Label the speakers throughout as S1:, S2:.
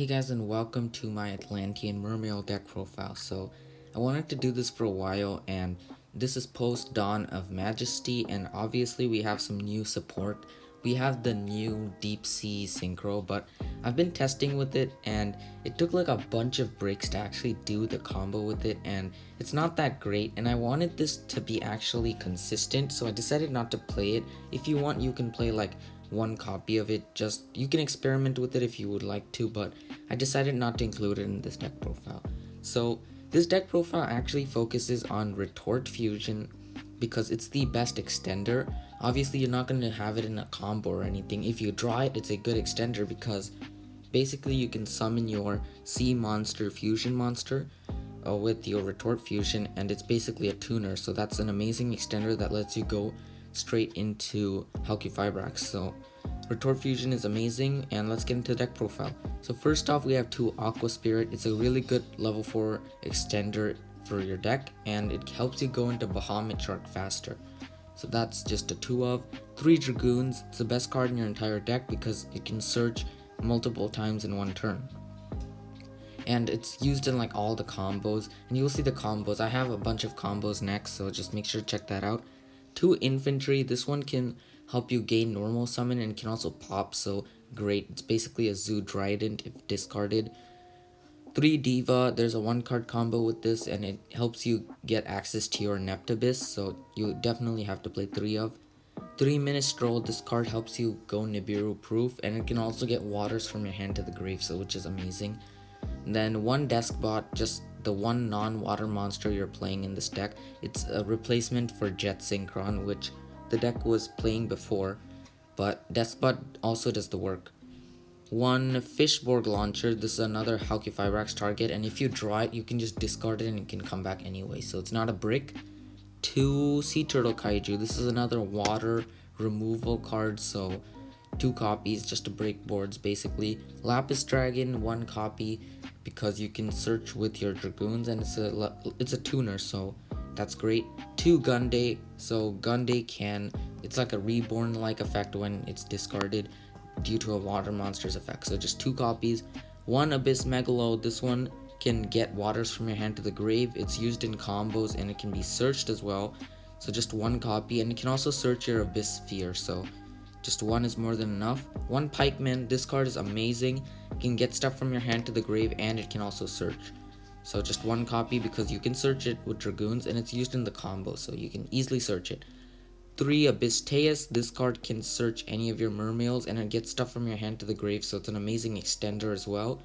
S1: Hey guys, and welcome to my Atlantean Mermail deck profile. So I wanted to do this for a while, and this is post Dawn of Majesty, and obviously we have some new support. We have the new Deep Sea Synchro, but I've been testing with it and it took like a bunch of breaks to actually do the combo with it, and it's not that great, and I wanted this to be actually consistent, so I decided not to play it. If you want, you can play like one copy of it. Just you can experiment with it if you would like to, but I decided not to include it in this deck profile. So this deck profile actually focuses on Retort Fusion because it's the best extender. Obviously you're not going to have it in a combo or anything. If you draw it, it's a good extender because basically you can summon your sea monster fusion monster with your Retort Fusion, and it's basically a tuner, so that's an amazing extender that lets you go straight into Halqifibrax. So Retort Fusion is amazing, and let's get into deck profile. So first off, we have 2 Aqua Spirit. It's a really good level 4 extender for your deck, and it helps you go into Bahamut Shark faster. So that's just a 2 of. 3 Dragoons. It's the best card in your entire deck because it can search multiple times in one turn, and it's used in like all the combos, and you'll see the combos. I have a bunch of combos next, so just make sure to check that out. 2 Infantry. This one can help you gain normal summon and can also pop, so great. It's basically a Zoo Trident if discarded. 3 Diva. There's a 1-card combo with this, and it helps you get access to your Neptibus, so you definitely have to play 3 of. 3 Minstrel. This card helps you go Nibiru proof, and it can also get waters from your hand to the grave, so which is amazing. Then 1 Deskbot, just the one non-water monster you're playing in this deck. It's a replacement for Jet Synchron, which the deck was playing before, but Deskbot also does the work. 1 Fishborg Launcher. This is another Halqifibrax target, and if you draw it, you can just discard it and it can come back anyway, so it's not a brick. 2 Sea Turtle Kaiju. This is another water removal card, so 2 copies just to break boards basically. Lapis Dragon, 1 copy because you can search with your Dragoons, and it's a tuner, so that's great. 2 Gunday. So Gunday it's like a reborn like effect when it's discarded due to a water monster's effect, so just 2 copies. 1 Abyss Megalo. This one can get waters from your hand to the grave. It's used in combos and it can be searched as well, so just 1 copy, and it can also search your Abyss Sphere, so just 1 is more than enough. 1 Pikeman. This card is amazing. It can get stuff from your hand to the grave, and it can also search. So just 1 copy because you can search it with Dragoons, and it's used in the combo, so you can easily search it. 3 Abyssteus. This card can search any of your Mermails, and it gets stuff from your hand to the grave, so it's an amazing extender as well.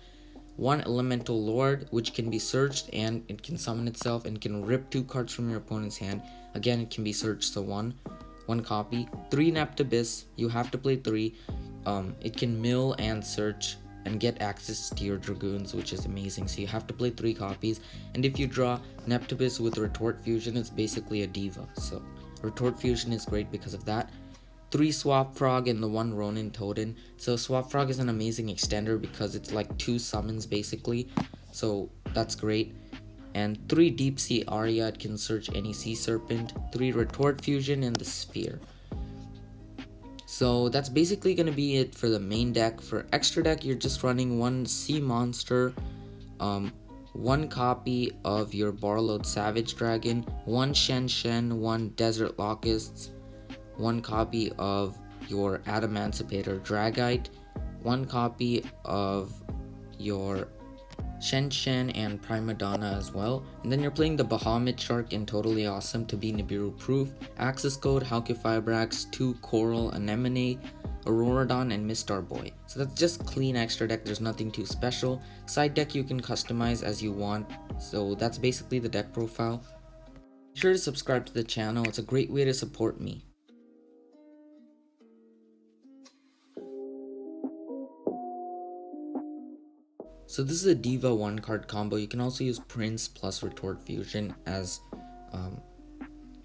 S1: 1 Elemental Lord, which can be searched, and it can summon itself and can rip 2 cards from your opponent's hand. Again, it can be searched, so 1 copy. 3 Neptibus. You have to play 3. It can mill and search and get access to your Dragoons, which is amazing, so you have to play 3 copies. And if you draw Neptibus with Retort Fusion, it's basically a Diva, so Retort Fusion is great because of that. 3 Swap Frog and the 1 Ronin Totem. So Swap Frog is an amazing extender because it's like 2 summons basically, so that's great. And 3 Deep Sea Aria. It can search any Sea Serpent. 3 Retort Fusion and the Sphere. So that's basically going to be it for the main deck. For extra deck, you're just running 1 Sea Monster, 1 copy of your Barlowed Savage Dragon, 1 Shen, 1 Desert Locusts, 1 copy of your Adamancipator Dragite, 1 copy of your Shen and Prima Donna as well, and then you're playing the Bahamut Shark in Totally Awesome to be Nibiru proof. Access code Halqifibrax, 2 Coral Anemone, Auroradon, and Mistar Boy. So that's just clean extra deck. There's nothing too special. Side deck you can customize as you want, so that's basically the deck profile. Be sure to subscribe to the channel. It's a great way to support me. So this is a Diva 1-card combo. You can also use Prince plus Retort Fusion as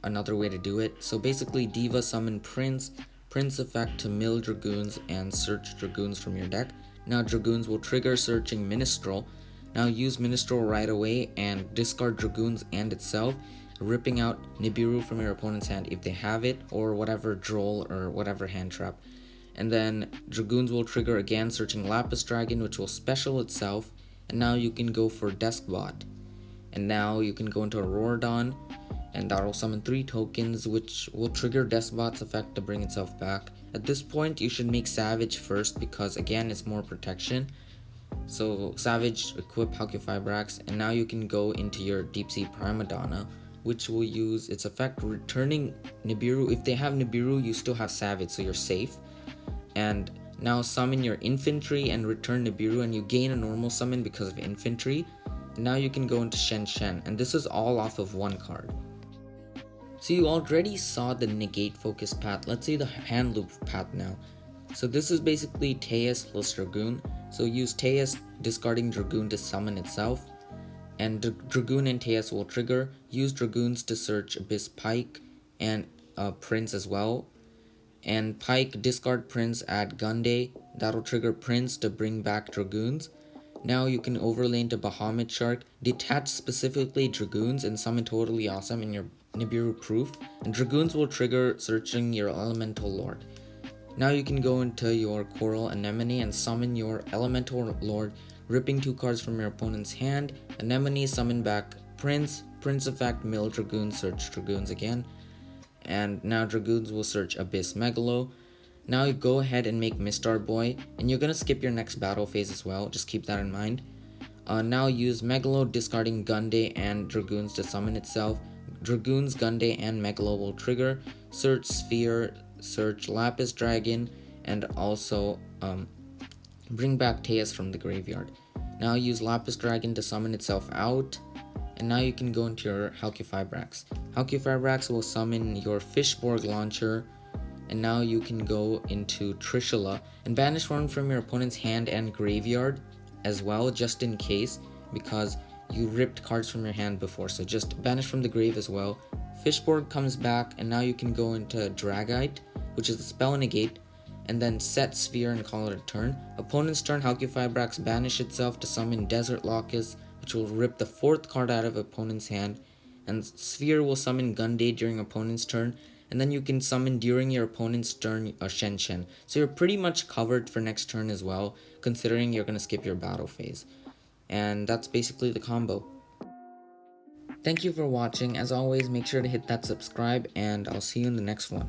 S1: another way to do it. So basically Diva summon Prince effect to mill Dragoons and search Dragoons from your deck. Now Dragoons will trigger searching Minstrel. Now use Minstrel right away and discard Dragoons and itself, ripping out Nibiru from your opponent's hand if they have it, or whatever Droll or whatever hand trap. And then Dragoons will trigger again, searching Lapis Dragon, which will special itself. And now you can go for Deskbot. And now you can go into Auroradon, and that'll summon 3 tokens, which will trigger Deskbot's effect to bring itself back. At this point, you should make Savage first because again, it's more protection. So Savage, equip Halqifibrax, and now you can go into your Deep Sea Primadonna, which will use its effect returning Nibiru. If they have Nibiru, you still have Savage, so you're safe. And now summon your Infantry and return Nibiru, and you gain a normal summon because of Infantry. And now you can go into Shen Shen, and this is all off of 1 card. So you already saw the negate focus path. Let's see the hand loop path now. So this is basically Teus plus Dragoon. So use Teus, discarding Dragoon to summon itself. And Dragoon and Teus will trigger. Use Dragoons to search Abyss Pike and Prince as well. And Pike, discard Prince, add Gunday. That'll trigger Prince to bring back Dragoons. Now you can overlay into Bahamut Shark, detach specifically Dragoons, and summon Totally Awesome in your Nibiru proof. And Dragoons will trigger searching your Elemental Lord. Now you can go into your Coral Anemone and summon your Elemental Lord, ripping 2 cards from your opponent's hand. Anemone, summon back Prince, Prince effect, mill Dragoons, search Dragoons again. And now Dragoons will search Abyss Megalo. Now you go ahead and make Mistar Boy, and you're gonna skip your next battle phase as well, just keep that in mind. Now use Megalo, discarding Gunday and Dragoons to summon itself. Dragoons, Gunday, and Megalo will trigger, search Sphere, search Lapis Dragon, and also bring back Teus from the graveyard. Now use Lapis Dragon to summon itself out. And now you can go into your Halqifibrax. Halqifibrax will summon your Fishborg Launcher. And now you can go into Trishula and banish 1 from your opponent's hand and graveyard as well, just in case, because you ripped cards from your hand before. So just banish from the grave as well. Fishborg comes back, and now you can go into Dragite, which is the spell negate, and then set Sphere and call it a turn. Opponent's turn, Halqifibrax banish itself to summon Desert Locust, which will rip the 4th card out of opponent's hand, and Sphere will summon Gunday during opponent's turn, and then you can summon during your opponent's turn a Shen Shen. So you're pretty much covered for next turn as well, considering you're going to skip your battle phase. And that's basically the combo. Thank you for watching. As always, make sure to hit that subscribe, and I'll see you in the next one.